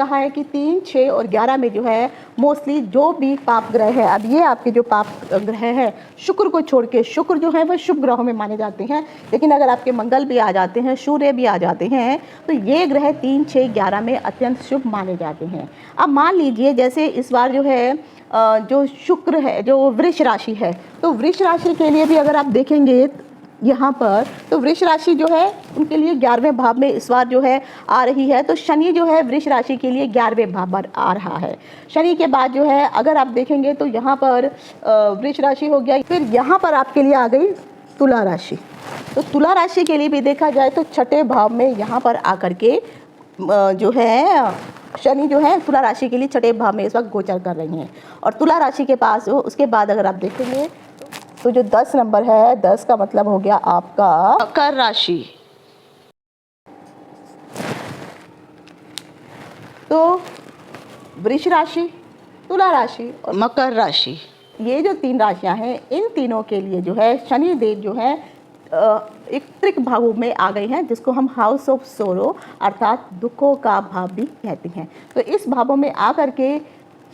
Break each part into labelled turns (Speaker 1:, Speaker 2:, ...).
Speaker 1: कहा है कि 3, 6 और 11 में जो है मोस्टली जो भी पाप ग्रह है, अब ये आपके जो पाप ग्रह है शुक्र को छोड़ के, शुक्र जो है वह शुभ ग्रहों में माने जाते हैं, लेकिन अगर आपके मंगल भी आ जाते हैं, सूर्य भी आ जाते हैं, तो ये ग्रह 3, 6, 11 में अत्यंत शुभ माने जाते हैं। अब मान लीजिए जैसे इस बार जो है जो शुक्र है जो वृष राशि है, तो वृष राशि के लिए भी अगर आप देखेंगे यहाँ पर, तो वृष राशि जो है उनके लिए 11वें भाव में इस बार जो है आ रही है। तो शनि जो है वृष राशि के लिए 11वें भाव पर आ रहा है। शनि के बाद जो है अगर आप देखेंगे तो यहाँ पर वृष राशि हो गया, फिर यहाँ पर आपके लिए आ गई तुला राशि। तो तुला राशि के लिए भी देखा जाए तो 6ठे भाव में यहाँ पर आकर के जो है शनि जो है तुला राशि के लिए 6ठे भाव में इस वक्त गोचर कर रही हैं। और तुला राशि के पास उसके बाद अगर आप देखेंगे तो जो 10 नंबर है, 10 का मतलब हो गया आपका मकर राशि। तो वृष राशि, तुला राशि और मकर राशि, ये जो 3 राशियां हैं, इन तीनों के लिए जो है शनि देव जो है एक त्रिक भावों में आ गए हैं, जिसको हम हाउस ऑफ सोरो अर्थात दुखों का भाव भी कहते हैं। तो इस भावों में आकर के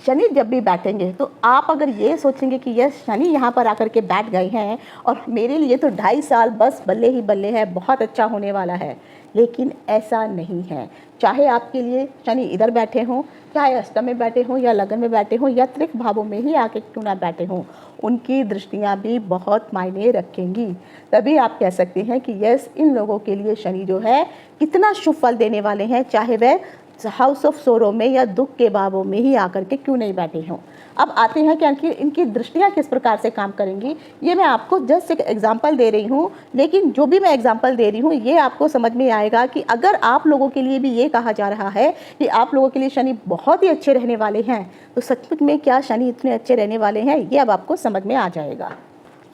Speaker 1: शनि जब भी बैठेंगे तो आप अगर ये सोचेंगे कि यह शनि यहाँ पर आकर के बैठ गए हैं और मेरे लिए तो 2.5 साल बस बल्ले ही बल्ले है, बहुत अच्छा होने वाला है, लेकिन ऐसा नहीं है। चाहे आपके लिए शनि इधर बैठे हों, चाहे अष्टम में बैठे हों या लगन में बैठे हों या त्रिक भावों में ही आके क्यों ना बैठे हों, उनकी दृष्टियाँ भी बहुत मायने रखेंगी। तभी आप कह सकते हैं कि यस, इन लोगों के लिए शनि जो है कितना शुभ फल देने वाले हैं, चाहे वह हाउस ऑफ सोरो में या दुख के भावों में ही आकर के क्यों नहीं बैठे हों। अब आते हैं कि इनकी दृष्टियाँ किस प्रकार से काम करेंगी, ये मैं आपको जस्ट एक एग्जांपल दे रही हूँ, लेकिन जो भी मैं एग्जांपल दे रही हूँ ये आपको समझ में आएगा कि अगर आप लोगों के लिए भी ये कहा जा रहा है कि आप लोगों के लिए शनि बहुत ही अच्छे रहने वाले हैं, तो सचमुच में क्या शनि इतने अच्छे रहने वाले हैं, ये अब आपको समझ में आ जाएगा।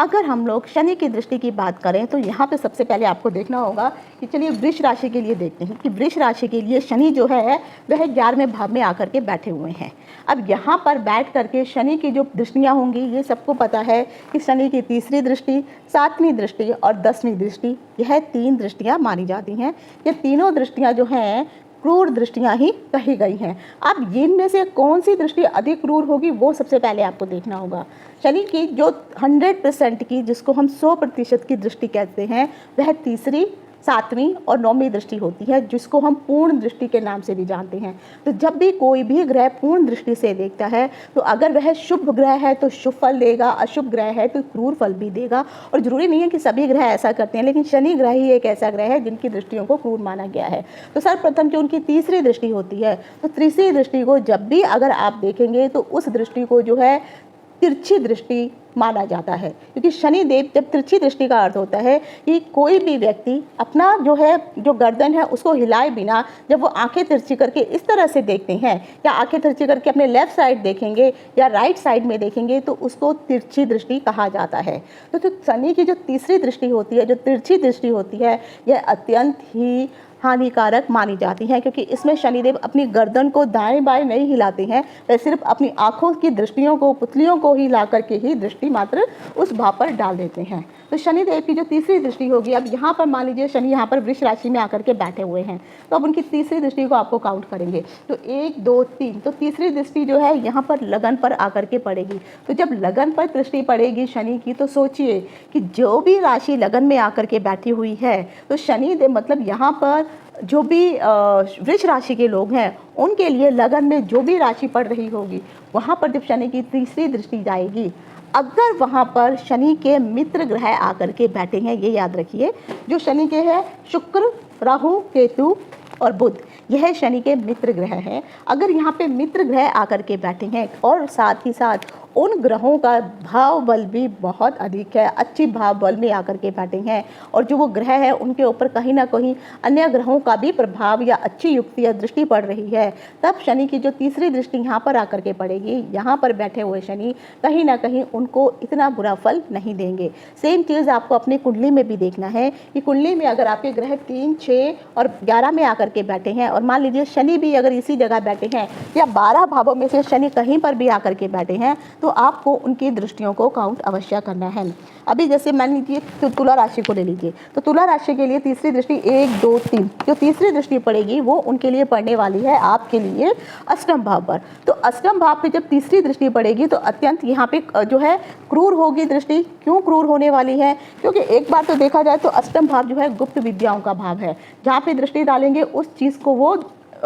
Speaker 1: अगर हम लोग शनि की दृष्टि की बात करें तो यहाँ पे सबसे पहले आपको देखना होगा कि चलिए वृष राशि के लिए देखते हैं कि वृष राशि के लिए शनि जो है वह 11वें भाव में आकर के बैठे हुए हैं। अब यहाँ पर बैठ करके शनि की जो दृष्टियाँ होंगी, ये सबको पता है कि शनि की 3री दृष्टि, 7वीं दृष्टि और 10वीं दृष्टि, यह 3 दृष्टियाँ मानी जाती हैं। ये तीनों दृष्टियाँ जो हैं क्रूर दृष्टियां ही कही गई हैं। अब इनमें से कौन सी दृष्टि अधिक क्रूर होगी वो सबसे पहले आपको देखना होगा। शनि की जो 100% की, जिसको हम 100% की दृष्टि कहते हैं, वह 3री, 7वीं और 9वीं दृष्टि होती है, जिसको हम पूर्ण दृष्टि के नाम से भी जानते हैं। तो जब भी कोई भी ग्रह पूर्ण दृष्टि से देखता है तो अगर वह शुभ ग्रह है तो शुभ फल देगा, अशुभ ग्रह है तो क्रूर फल भी देगा। और जरूरी नहीं है कि सभी ग्रह ऐसा करते हैं, लेकिन शनि ग्रह ही एक ऐसा ग्रह है जिनकी दृष्टियों को क्रूर माना गया है। तो सर्वप्रथम जो उनकी 3री दृष्टि होती है, तो 3री दृष्टि को जब भी अगर आप देखेंगे तो उस दृष्टि को जो है तिरछी दृष्टि माना जाता है, क्योंकि शनि देव, जब तिरछी दृष्टि का अर्थ होता है कि कोई भी व्यक्ति अपना जो गर्दन है उसको हिलाए बिना जब वो आंखें तिरछी करके इस तरह से देखते हैं या आंखें तिरछी करके अपने लेफ्ट साइड देखेंगे या राइट साइड में देखेंगे तो उसको तिरछी दृष्टि कहा जाता है। तो शनि की जो 3री दृष्टि होती है, जो तिरछी दृष्टि होती है, यह अत्यंत ही हानिकारक मानी जाती हैं, क्योंकि इसमें शनिदेव अपनी गर्दन को दाएं बाएं नहीं हिलाते हैं, वे सिर्फ अपनी आंखों की दृष्टियों को, पुतलियों को ही ला करके ही दृष्टि मात्र उस भाव पर डाल देते हैं। तो शनिदेव की जो 3री दृष्टि होगी, अब यहाँ पर मान लीजिए शनि यहाँ पर वृष राशि में आकर के बैठे हुए हैं, तो अब उनकी 3री दृष्टि को आपको काउंट करेंगे तो 1, 2, 3, तो 3री दृष्टि जो है यहाँ पर लगन पर आकर के पड़ेगी। तो जब लगन पर दृष्टि पड़ेगी शनि की, तो सोचिए कि जो भी राशि लगन में आकर के बैठी हुई है, तो शनिदेव मतलब यहाँ पर जो भी वृष राशि के लोग हैं उनके लिए लगन में जो भी राशि पड़ रही होगी, वहाँ पर जब शनि की 3री दृष्टि जाएगी, अगर वहाँ पर शनि के मित्र ग्रह आकर के बैठे हैं, ये याद रखिए, जो शनि के हैं शुक्र, राहु, केतु और बुध, यह शनि के मित्र ग्रह हैं। अगर यहाँ पे मित्र ग्रह आकर के बैठे हैं और साथ ही साथ उन ग्रहों का भाव बल भी बहुत अधिक है, अच्छी भाव बल में आकर के बैठे हैं, और जो वो ग्रह है उनके ऊपर कहीं ना कहीं अन्य ग्रहों का भी प्रभाव या अच्छी युक्ति या दृष्टि पड़ रही है, तब शनि की जो 3री दृष्टि यहाँ पर आकर के पड़ेगी, यहाँ पर बैठे हुए शनि कहीं ना कहीं उनको इतना बुरा फल नहीं देंगे। सेम चीज़ आपको अपनी कुंडली में भी देखना है कि कुंडली में अगर आपके ग्रह 3, 6 और 11 में आकर के बैठे हैं, और मान लीजिए शनि भी अगर इसी जगह बैठे हैं या 12 भावों में से शनि कहीं पर भी आकर के बैठे हैं, तो आपको उनकी दृष्टियों को काउंट अवश्य करना है। अभी जैसे मान लीजिए तो तुला राशि को ले लीजिए, तो तुला राशि के लिए तीसरी दृष्टि 1 2 3, जो तीसरी दृष्टि पड़ेगी वो उनके लिए पड़ने वाली है आपके लिए अष्टम भाव पर। तो अष्टम भाव पे जब तीसरी दृष्टि पड़ेगी तो अत्यंत यहाँ पे जो है क्रूर होगी दृष्टि। क्यों क्रूर होने वाली है? क्योंकि एक बार तो देखा जाए तो अष्टम भाव जो है गुप्त विद्याओं का भाव है। जहाँ पे दृष्टि डालेंगे उस चीज़ को वो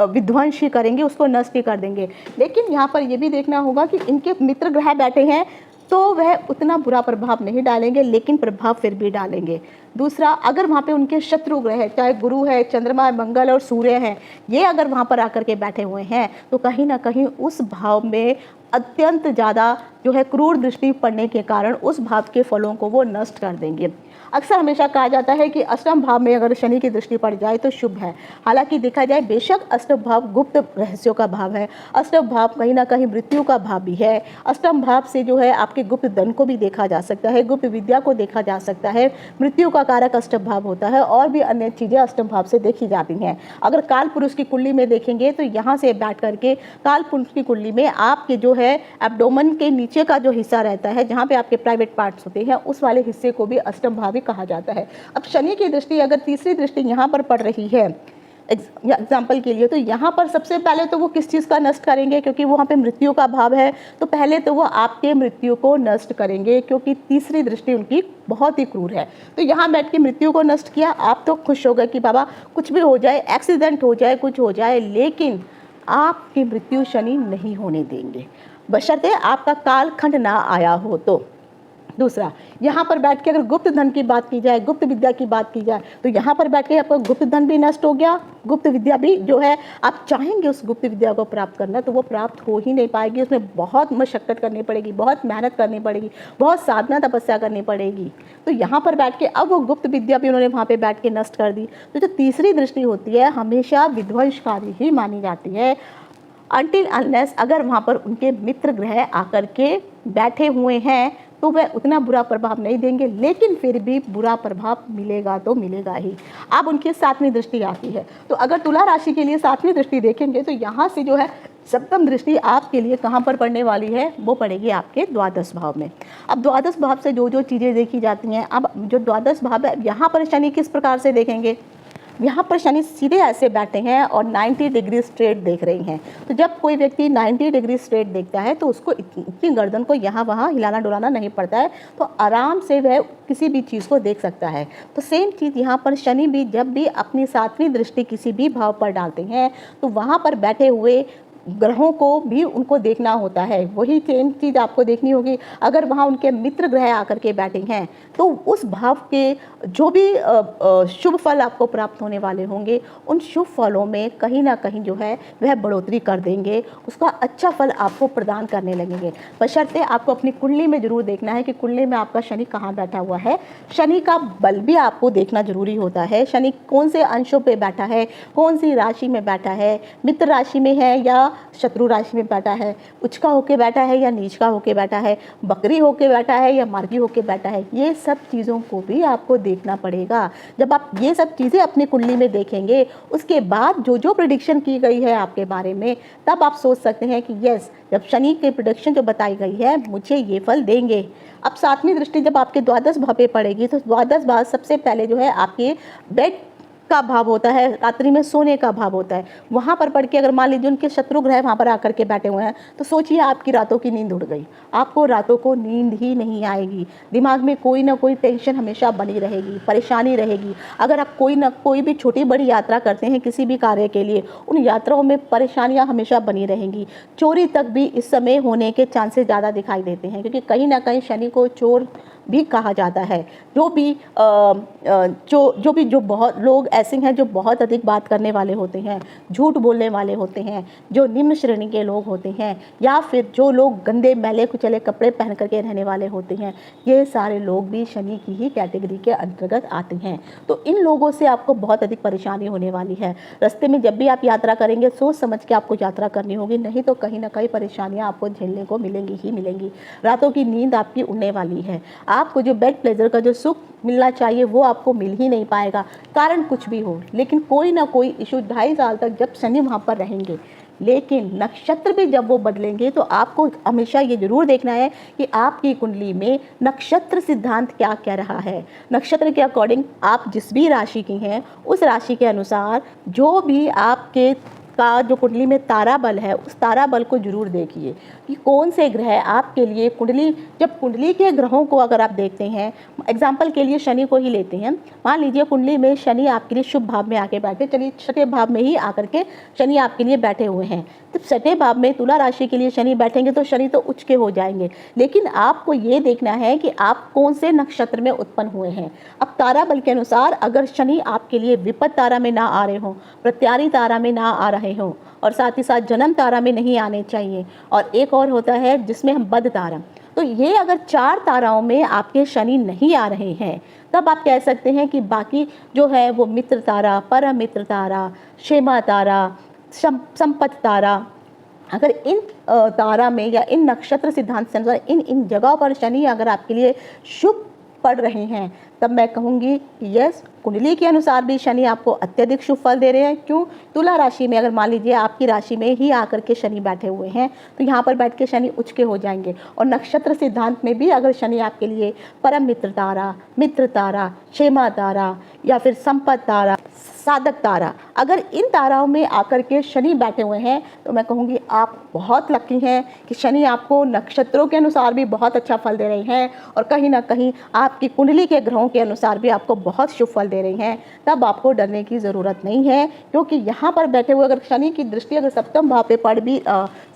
Speaker 1: विध्वंस ही करेंगे, उसको नष्ट ही कर देंगे। लेकिन यहाँ पर यह भी देखना होगा कि इनके मित्र ग्रह बैठे हैं तो वह उतना बुरा प्रभाव नहीं डालेंगे, लेकिन प्रभाव फिर भी डालेंगे। दूसरा, अगर वहाँ पे उनके शत्रु ग्रह है, चाहे गुरु है, चंद्रमा, मंगल और सूर्य हैं, ये अगर वहाँ पर आकर के बैठे हुए हैं तो कहीं ना कहीं उस भाव में अत्यंत ज़्यादा जो है क्रूर दृष्टि पड़ने के कारण उस भाव के फलों को वो नष्ट कर देंगे। अक्सर हमेशा कहा जाता है कि अष्टम भाव में अगर शनि की दृष्टि पड़ जाए तो शुभ है। हालांकि देखा जाए बेशक अष्टम भाव गुप्त रहस्यों का भाव है, अष्टम भाव कहीं ना कहीं मृत्यु का भाव भी है। अष्टम भाव से जो है आपके गुप्त धन को भी देखा जा सकता है, गुप्त विद्या को देखा जा सकता है। मृत्यु का कारक अष्टम भाव होता है और भी अन्य चीज़ें अष्टम भाव से देखी जाती हैं। अगर काल पुरुष की कुंडली में देखेंगे तो यहाँ से बैठ करके काल पुरुष की कुंडली में आपके जो है एब्डोमेन के नीचे का जो हिस्सा रहता है, जहाँ पे आपके प्राइवेट पार्ट्स होते हैं, उस वाले हिस्से को भी अष्टम भाव कहा जाता है। अब शनि की दृष्टि अगर तीसरी दृष्टि यहाँ पर पड़ रही है एग्जाम्पल के लिए, तो यहाँ पर सबसे पहले तो वो किस चीज़ का नष्ट करेंगे? क्योंकि वहाँ पे मृत्यु का भाव है, तो पहले तो वो आपके मृत्यु को नष्ट करेंगे, क्योंकि तीसरी दृष्टि उनकी बहुत ही क्रूर है। तो यहाँ बैठ के मृत्यु को नष्ट किया, आप तो खुश हो गए कि बाबा कुछ भी हो जाए, एक्सीडेंट हो जाए, कुछ हो जाए, लेकिन आपकी मृत्यु शनि नहीं होने देंगे, बशर्ते आपका कालखंड ना आया हो तो। दूसरा, यहाँ पर बैठ के अगर गुप्त धन की बात की जाए, गुप्त विद्या की बात की जाए, तो यहाँ पर बैठ के आपका गुप्त धन भी नष्ट हो गया, गुप्त विद्या भी जो है आप चाहेंगे उस गुप्त विद्या को प्राप्त करना तो वो प्राप्त हो ही नहीं पाएगी। उसमें बहुत मशक्कत करनी पड़ेगी, बहुत मेहनत करनी पड़ेगी, बहुत साधना तपस्या करनी पड़ेगी। तो यहाँ पर बैठ के अब वो गुप्त विद्या भी उन्होंने वहाँ पर बैठ के नष्ट कर दी। तो जो तीसरी दृष्टि होती है हमेशा विध्वंसकारी ही मानी जाती है, अनटिल अनलेस अगर वहाँ पर उनके मित्र ग्रह आकर के बैठे हुए हैं तो वह उतना बुरा प्रभाव नहीं देंगे, लेकिन फिर भी बुरा प्रभाव मिलेगा तो मिलेगा ही। अब उनकी 7वीं दृष्टि आती है, तो अगर तुला राशि के लिए 7वीं दृष्टि देखेंगे तो यहाँ से जो है सप्तम दृष्टि आपके लिए कहाँ पर पड़ने वाली है? वो पड़ेगी आपके द्वादश भाव में। अब द्वादश भाव से जो जो चीज़ें देखी जाती हैं, अब जो द्वादश भाव है यहाँ पर शनि किस प्रकार से देखेंगे? यहाँ पर शनि सीधे ऐसे बैठे हैं और 90 डिग्री स्ट्रेट देख रही हैं। तो जब कोई व्यक्ति 90 डिग्री स्ट्रेट देखता है तो उसको इतनी गर्दन को यहाँ वहाँ हिलाना डुलाना नहीं पड़ता है, तो आराम से वह किसी भी चीज़ को देख सकता है। तो सेम चीज़ यहाँ पर शनि भी जब भी अपनी 7वीं दृष्टि किसी भी भाव पर डालते हैं तो वहाँ पर बैठे हुए ग्रहों को भी उनको देखना होता है। वही सेम चीज़ आपको देखनी होगी अगर वहाँ उनके मित्र ग्रह आकर के बैठे हैं तो उस भाव के जो भी शुभ फल आपको प्राप्त होने वाले होंगे उन शुभ फलों में कहीं ना कहीं जो है वह बढ़ोतरी कर देंगे, उसका अच्छा फल आपको प्रदान करने लगेंगे। बशर्ते आपको अपनी कुंडली में जरूर देखना है कि कुंडली में आपका शनि कहाँ बैठा हुआ है। शनि का बल भी आपको देखना जरूरी होता है, शनि कौन से अंशों पे बैठा है, कौन सी राशि में बैठा है, मित्र राशि में है या शत्रु राशि में बैठा है, उच्च का होके बैठा है या नीच का होके बैठा है, बकरी होके बैठा है या मार्गी होके बैठा है। ये सब चीज़ों को भी आपको देखना पड़ेगा। जब आप ये सब चीज़ें अपनी कुंडली में देखेंगे उसके बाद जो जो प्रेडिक्शन की गई है आपके बारे में, तब आप सोच सकते हैं कि यस, जब शनि की प्रेडिक्शन जो बताई गई है मुझे ये फल देंगे। अब 7वीं दृष्टि जब आपके द्वादश भाव पे पड़ेगी तो द्वादश भाव सबसे पहले जो है आपके बेड का भाव होता है, रात्रि में सोने का भाव होता है। वहाँ पर पढ़ के अगर मान लीजिए उनके शत्रु ग्रह वहाँ पर आकर के बैठे हुए हैं तो सोचिए आपकी रातों की नींद उड़ गई, आपको रातों को नींद ही नहीं आएगी, दिमाग में कोई ना कोई टेंशन हमेशा बनी रहेगी, परेशानी रहेगी। अगर आप कोई ना कोई भी छोटी बड़ी यात्रा करते हैं किसी भी कार्य के लिए, उन यात्राओं में परेशानियाँ हमेशा बनी रहेंगी। चोरी तक भी इस समय होने के चांसेस ज़्यादा दिखाई देते हैं, क्योंकि कहीं ना कहीं शनि को चोर भी कहा जाता है। जो बहुत लोग ऐसे हैं जो बहुत अधिक बात करने वाले होते हैं, झूठ बोलने वाले होते हैं, जो निम्न श्रेणी के लोग होते हैं, या फिर जो लोग गंदे मैले कुचले कपड़े पहन करके रहने वाले होते हैं, ये सारे लोग भी शनि की ही कैटेगरी के अंतर्गत आते हैं। तो इन लोगों से आपको बहुत अधिक परेशानी होने वाली है। रास्ते में जब भी आप यात्रा करेंगे सोच समझ के आपको यात्रा करनी होगी, नहीं तो कहीं ना कहीं परेशानियाँ आपको झेलने को मिलेंगी ही मिलेंगी। रातों की नींद आपकी उड़ने वाली है, आपको जो बेड प्लेजर का जो सुख मिलना चाहिए वो आपको मिल ही नहीं पाएगा, कारण कुछ भी हो। लेकिन कोई ना कोई इशू 2.5 साल तक जब शनि वहाँ पर रहेंगे, लेकिन नक्षत्र भी जब वो बदलेंगे तो आपको हमेशा ये जरूर देखना है कि आपकी कुंडली में नक्षत्र सिद्धांत क्या कह रहा है। नक्षत्र के अकॉर्डिंग आप जिस भी राशि की हैं उस राशि के अनुसार जो भी आपके का जो कुंडली में तारा बल है उस तारा बल को जरूर देखिए कि कौन से ग्रह आपके लिए कुंडली, जब कुंडली के ग्रहों को अगर आप देखते हैं, एग्जाम्पल के लिए शनि को ही लेते हैं, मान लीजिए कुंडली में शनि आपके लिए शुभ भाव में आके बैठे, चलिए छठे भाव में ही आकर के शनि आपके लिए बैठे हुए हैं, तो छठे भाव में तुला राशि के लिए शनि बैठेंगे तो शनि तो उच्च के हो जाएंगे, लेकिन आपको ये देखना है कि आप कौन से नक्षत्र में उत्पन्न हुए हैं। अब तारा बल के अनुसार अगर शनि आपके लिए विपद तारा में ना आ रहे हों, प्रत्यारी तारा में ना आ रहे हों और साथ ही साथ जन्म तारा में नहीं आने चाहिए, और एक और होता है जिसमें हम बद तारा, तो ये अगर 4 ताराओं में आपके शनि नहीं आ रहे हैं तब आप कह सकते हैं कि बाकी जो है वो मित्र तारा, परम मित्र तारा, क्षेमा तारा, संपत्ति तारा, अगर इन तारा में या इन नक्षत्र सिद्धांत से अनुसार इन जगहों पर शनि अगर आपके लिए शुभ पड़ रहे हैं तब मैं कहूँगी कि यस, कुंडली के अनुसार भी शनि आपको अत्यधिक शुभ फल दे रहे हैं। क्यों? तुला राशि में अगर मान लीजिए आपकी राशि में ही आकर के शनि बैठे हुए हैं तो यहाँ पर बैठ के शनि उच्च के हो जाएंगे, और नक्षत्र सिद्धांत में भी अगर शनि आपके लिए परम मित्र तारा, क्षेमा तारा या फिर संपत तारा, साधक तारा, अगर इन ताराओं में आकर के शनि बैठे हुए हैं तो मैं कहूँगी आप बहुत लकी हैं कि शनि आपको नक्षत्रों के अनुसार भी बहुत अच्छा फल दे रहे हैं और कहीं ना कहीं आपकी कुंडली के ग्रहों के अनुसार भी आपको बहुत शुभ फल दे रहे हैं। तब आपको डरने की ज़रूरत नहीं है, क्योंकि यहाँ पर बैठे हुए अगर शनि की दृष्टि अगर सप्तम भाव पे पड़ भी,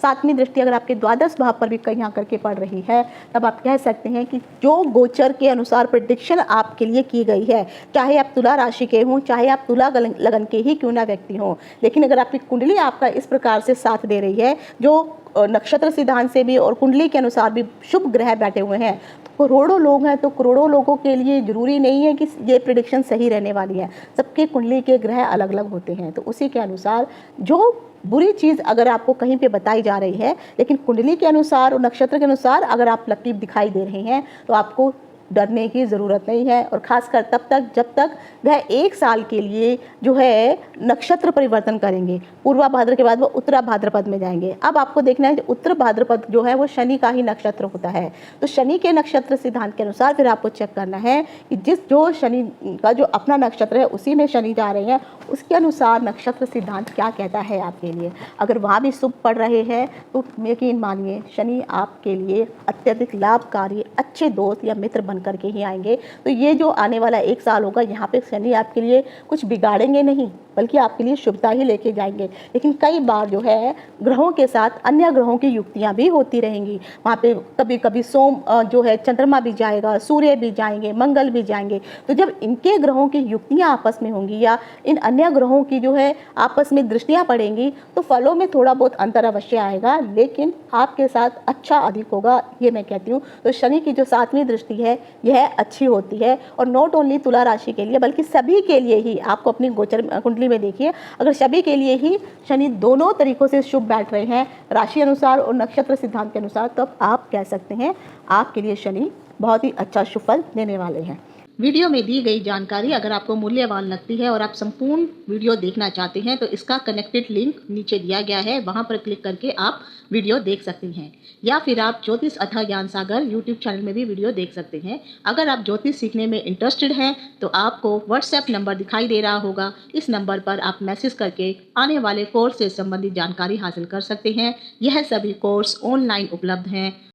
Speaker 1: 7वीं दृष्टि अगर आपके द्वादश भाव पर भी कहीं आकर के पड़ रही है, तब आप कह सकते हैं कि जो गोचर के अनुसार प्रेडिक्शन आपके लिए की गई है, चाहे आप तुला राशि के हों, चाहे आप तुला लगन के ही क्यों ना व्यक्ति हों, लेकिन अगर आपकी कुंडली आपका इस प्रकार से साथ दे रही है, जो नक्षत्र सिद्धांत से भी और कुंडली के अनुसार भी शुभ ग्रह बैठे हुए हैं, तो करोड़ों लोग हैं, तो करोड़ों लोगों के लिए ज़रूरी नहीं है कि ये प्रेडिक्शन सही रहने वाली है। सबके कुंडली के ग्रह अलग अलग होते हैं, तो उसी के अनुसार जो बुरी चीज़ अगर आपको कहीं पे बताई जा रही है, लेकिन कुंडली के अनुसार और नक्षत्र के अनुसार अगर आप लकीर दिखाई दे रहे हैं तो आपको डरने की ज़रूरत नहीं है। और ख़ासकर तब तक जब तक वह 1 साल के लिए जो है नक्षत्र परिवर्तन करेंगे, पूर्वा भाद्र के बाद वो उत्तरा भाद्रपद में जाएंगे। अब आपको देखना है उत्तर भाद्रपद जो है वो शनि का ही नक्षत्र होता है, तो शनि के नक्षत्र सिद्धांत के अनुसार फिर आपको चेक करना है कि जो शनि का जो अपना नक्षत्र है उसी में शनि जा रहे हैं, उसके अनुसार नक्षत्र सिद्धांत क्या कहता है आपके लिए। अगर वहाँ भी शुभ पड़ रहे हैं तो यकीन मानिए शनि आपके लिए अत्यधिक लाभकारी अच्छे दोस्त या मित्र बन करके ही आएंगे। तो ये जो आने वाला 1 साल होगा, यहाँ पे शनि आपके लिए कुछ बिगाड़ेंगे नहीं, बल्कि आपके लिए शुभता ही लेके जाएंगे। लेकिन कई बार जो है ग्रहों के साथ अन्य ग्रहों की युक्तियाँ भी होती रहेंगी। वहाँ पे कभी कभी सोम जो है चंद्रमा भी जाएगा, सूर्य भी जाएंगे, मंगल भी जाएंगे। तो जब इनके ग्रहों की युक्तियाँ आपस में होंगी या इन अन्य ग्रहों की जो है आपस में दृष्टियाँ पड़ेंगी तो फलों में थोड़ा बहुत अंतर अवश्य आएगा, लेकिन आपके साथ अच्छा अधिक होगा, ये मैं कहती हूँ। तो शनि की जो 7वीं दृष्टि है यह अच्छी होती है, और नॉट ओनली तुला राशि के लिए बल्कि सभी के लिए ही। आपको अपनी गोचर कुंडली में देखिए, अगर सभी के लिए ही शनि दोनों तरीकों से शुभ बैठ रहे हैं, राशि अनुसार और नक्षत्र सिद्धांत के अनुसार, तो आप कह सकते हैं आपके लिए शनि बहुत ही अच्छा शुभ फल देने वाले हैं। वीडियो में दी गई जानकारी अगर आपको मूल्यवान लगती है और आप संपूर्ण वीडियो देखना चाहते हैं तो इसका कनेक्टेड लिंक नीचे दिया गया है, वहां पर क्लिक करके आप वीडियो देख सकते हैं, या फिर आप ज्योतिष अथाह ज्ञान सागर यूट्यूब चैनल में भी वीडियो देख सकते हैं। अगर आप ज्योतिष सीखने में इंटरेस्टेड हैं तो आपको व्हाट्सएप नंबर दिखाई दे रहा होगा, इस नंबर पर आप मैसेज करके आने वाले कोर्स से संबंधित जानकारी हासिल कर सकते हैं। यह सभी कोर्स ऑनलाइन उपलब्ध हैं।